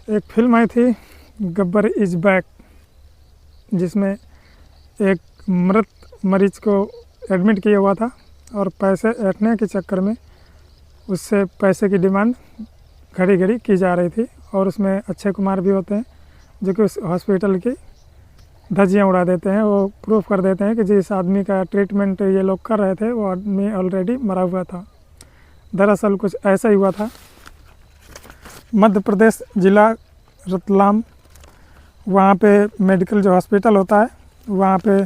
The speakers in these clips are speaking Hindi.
एक फिल्म आई थी गब्बर इज बैक, जिसमें एक मृत मरीज को एडमिट किया हुआ था और पैसे ऐंठने के चक्कर में उससे पैसे की डिमांड घड़ी घड़ी की जा रही थी। और उसमें अक्षय कुमार भी होते हैं जो कि उस हॉस्पिटल की धज्जियाँ उड़ा देते हैं। वो प्रूफ कर देते हैं कि जिस आदमी का ट्रीटमेंट ये लोग कर रहे थे वो आदमी ऑलरेडी मरा हुआ था। दरअसल कुछ ऐसा ही हुआ था। मध्य प्रदेश जिला रतलाम, वहाँ पे मेडिकल जो हॉस्पिटल होता है वहाँ पे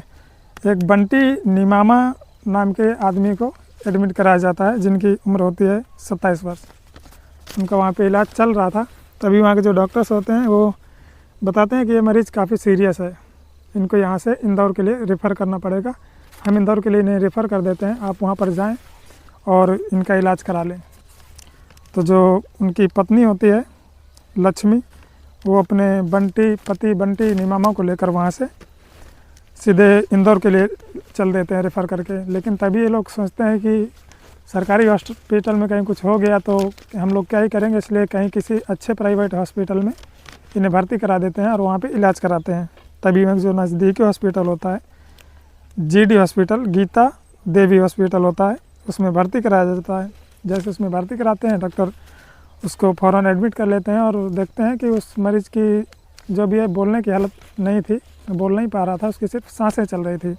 एक बंटी निमामा नाम के आदमी को एडमिट कराया जाता है, जिनकी उम्र होती है 27 वर्ष। उनका वहाँ पे इलाज चल रहा था। तभी वहाँ के जो डॉक्टर्स होते हैं वो बताते हैं कि ये मरीज़ काफ़ी सीरियस है, इनको यहाँ से इंदौर के लिए रेफ़र करना पड़ेगा। हम इंदौर के लिए इन्हें रेफ़र कर देते हैं, आप वहाँ पर जाएं और इनका इलाज करा लें। तो जो उनकी पत्नी होती है लक्ष्मी, वो अपने पति बंटी निमामा को लेकर वहाँ से सीधे इंदौर के लिए चल देते हैं रेफ़र करके। लेकिन तभी ये लोग सोचते हैं कि सरकारी हॉस्पिटल में कहीं कुछ हो गया तो हम लोग क्या ही करेंगे, इसलिए कहीं किसी अच्छे प्राइवेट हॉस्पिटल में इन्हें भर्ती करा देते हैं और वहाँ पे इलाज कराते हैं। तभी में जो नज़दीकी हॉस्पिटल होता है जीडी हॉस्पिटल, गीता देवी हॉस्पिटल होता है, उसमें भर्ती कराया जाता है। जैसे उसमें भर्ती कराते हैं, डॉक्टर उसको फ़ौरन एडमिट कर लेते हैं और देखते हैं कि उस मरीज़ की जो भी है बोलने की हालत नहीं थी, बोल नहीं पा रहा था, उसकी सिर्फ सांसें चल रही थी।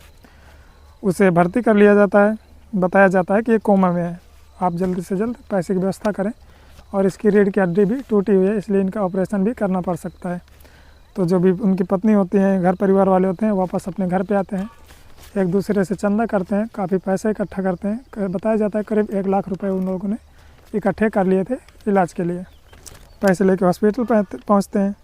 उसे भर्ती कर लिया जाता है, बताया जाता है कि ये कोमा में है, आप जल्दी से जल्द पैसे की व्यवस्था करें और इसकी रीढ़ की हड्डी भी टूटी हुई है, इसलिए इनका ऑपरेशन भी करना पड़ सकता है। तो जो भी उनकी पत्नी होती हैं, घर परिवार वाले होते हैं, वापस अपने घर पे आते हैं, एक दूसरे से चंदा करते हैं, काफ़ी पैसे इकट्ठा करते हैं। बताया जाता है करीब 1 लाख रुपए उन लोगों ने इकट्ठे कर लिए थे इलाज के लिए। पैसे लेके हॉस्पिटल पहुँचते हैं।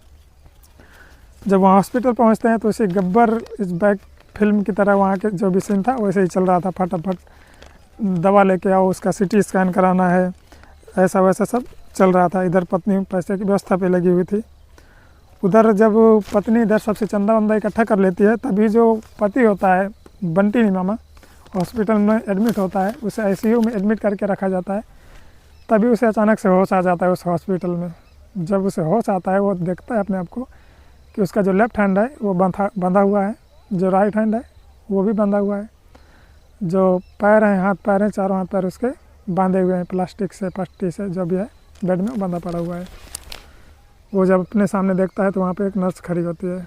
जब वहाँ हॉस्पिटल पहुँचते हैं तो उसी गब्बर इस बैक फिल्म की तरह वहाँ के जो भी सीन था वैसे ही चल रहा था। फटाफट दवा लेके आओ, उसका CT स्कैन कराना है, ऐसा वैसा सब चल रहा था। इधर पत्नी पैसे की व्यवस्था पे लगी हुई थी। उधर जब पत्नी इधर सबसे चंदा वंदा इकट्ठा कर लेती है, तभी जो पति होता है बंटी निमामा हॉस्पिटल में एडमिट होता है, उसे ICU में एडमिट करके रखा जाता है। तभी उसे अचानक से होश आ जाता है उस हॉस्पिटल में। जब उसे होश आता है वो देखता है अपने आप को कि उसका जो लेफ़्ट हैंड है वो बंधा हुआ है, जो राइट हैंड है वो भी बंधा हुआ है, जो पैर हैं, हाथ पैर हैं, चारों हाथ पैर उसके बांधे हुए हैं प्लास्टिक से, पट्टी से, जो भी है बेड में बंधा पड़ा हुआ है। वो जब अपने सामने देखता है तो वहाँ पे एक नर्स खड़ी होती है।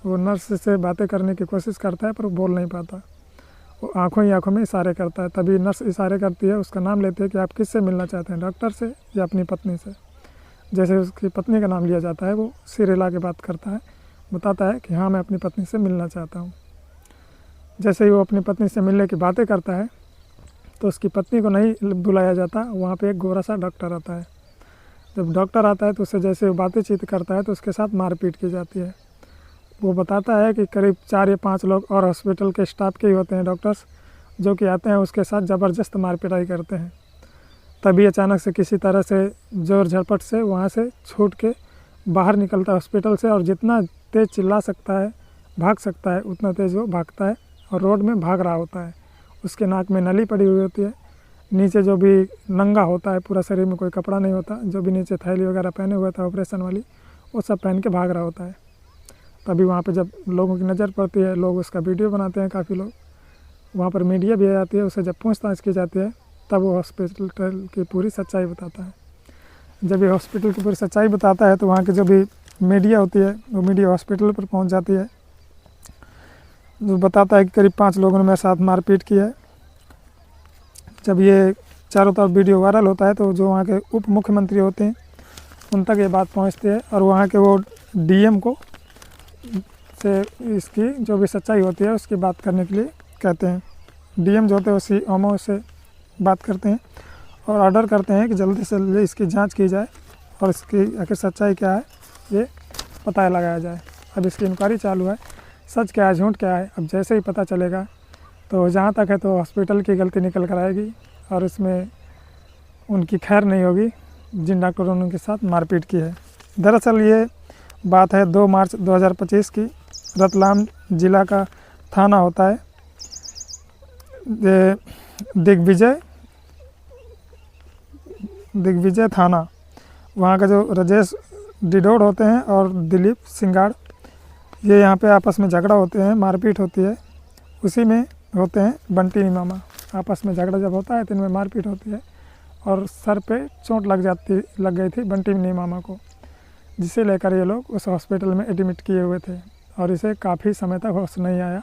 वो नर्स से बातें करने की कोशिश करता है पर वो बोल नहीं पाता, वो आँखों ही आँखों में इशारे करता है। तभी नर्स इशारे करती है, उसका नाम लेती है कि आप किससे मिलना चाहते हैं, डॉक्टर से या अपनी पत्नी से। जैसे उसकी पत्नी का नाम लिया जाता है, वो सिर हिला के बात करता है, बताता है कि हाँ मैं अपनी पत्नी से मिलना चाहता हूँ। जैसे ही वो अपनी पत्नी से मिलने की बातें करता है तो उसकी पत्नी को नहीं बुलाया जाता, वहाँ पे एक गोरा सा डॉक्टर आता है। जब डॉक्टर आता है तो उससे जैसे वो बातचीत करता है तो उसके साथ मारपीट की जाती है। वो बताता है कि करीब 4 या 5 लोग और हॉस्पिटल के स्टाफ के ही होते हैं डॉक्टर्स, जो कि आते हैं उसके साथ ज़बरदस्त मारपिटाई करते हैं। तभी अचानक से किसी तरह से जोर झपट से वहाँ से छूट के बाहर निकलता है हॉस्पिटल से, और जितना तेज़ चिल्ला सकता है, भाग सकता है, उतना तेज़ वो भागता है और रोड में भाग रहा होता है। उसके नाक में नली पड़ी हुई होती है, नीचे जो भी नंगा होता है, पूरा शरीर में कोई कपड़ा नहीं होता, जो भी नीचे थैली वगैरह पहने हुआ था ऑपरेशन वाली, वो सब पहन के भाग रहा होता है। तभी वहाँ पे जब लोगों की नज़र पड़ती है, लोग उसका वीडियो बनाते हैं, काफ़ी लोग, वहाँ पर मीडिया भी आ जाती है। उसे जब पूछताछ की जाती है तब वो हॉस्पिटल की पूरी सच्चाई बताता है। जब ये हॉस्पिटल की पूरी सच्चाई बताता है तो वहाँ की जो भी मीडिया होती है वो मीडिया हॉस्पिटल पर पहुँच जाती है, जो बताता है कि करीब 5 लोगों ने मेरे साथ मारपीट की है। जब ये चारों तरफ वीडियो वायरल होता है तो जो वहाँ के उप मुख्यमंत्री होते हैं उन तक ये बात पहुँचती है, और वहाँ के वो DM को से इसकी जो भी सच्चाई होती है उसकी बात करने के लिए कहते हैं। DM जो होते हैं उसी OMO से बात करते हैं और ऑर्डर करते हैं कि जल्दी से जल्दी इसकी जांच की जाए और इसकी आखिर सच्चाई क्या है ये पता लगाया जाए। अब इसकी इंक्वायरी चालू है, सच क्या है झूठ क्या है अब जैसे ही पता चलेगा तो जहाँ तक है तो हॉस्पिटल की गलती निकल कर आएगी और इसमें उनकी खैर नहीं होगी जिन डॉक्टरों ने उनके साथ मारपीट की है। दरअसल ये बात है 2 मार्च 2025 की। रतलाम ज़िला का थाना होता है दिग्विजय थाना। वहाँ का जो राजेश डिडोड होते हैं और दिलीप सिंगाड़, ये यहाँ पे आपस में झगड़ा होते हैं, मारपीट होती है। उसी में होते हैं बंटी मामा। आपस में झगड़ा जब होता है तो इनमें मारपीट होती है और सर पे चोट लग गई थी बंटी मामा को, जिसे लेकर ये लोग उस हॉस्पिटल में एडमिट किए हुए थे और इसे काफ़ी समय तक होश नहीं आया।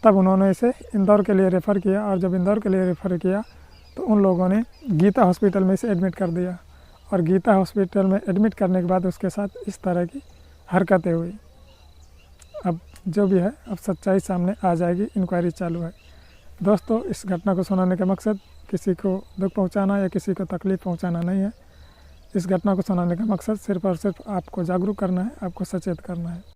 तब उन्होंने इसे इंदौर के लिए रेफ़र किया और जब इंदौर के लिए रेफ़र किया तो उन लोगों ने गीता हॉस्पिटल में इसे एडमिट कर दिया और गीता हॉस्पिटल में एडमिट करने के बाद उसके साथ इस तरह की हरकतें हुई। अब जो भी है, अब सच्चाई सामने आ जाएगी, इंक्वायरी चालू है। दोस्तों, इस घटना को सुनाने का मकसद किसी को दुख पहुंचाना या किसी को तकलीफ़ पहुंचाना नहीं है। इस घटना को सुनाने का मकसद सिर्फ़ और सिर्फ आपको जागरूक करना है, आपको सचेत करना है।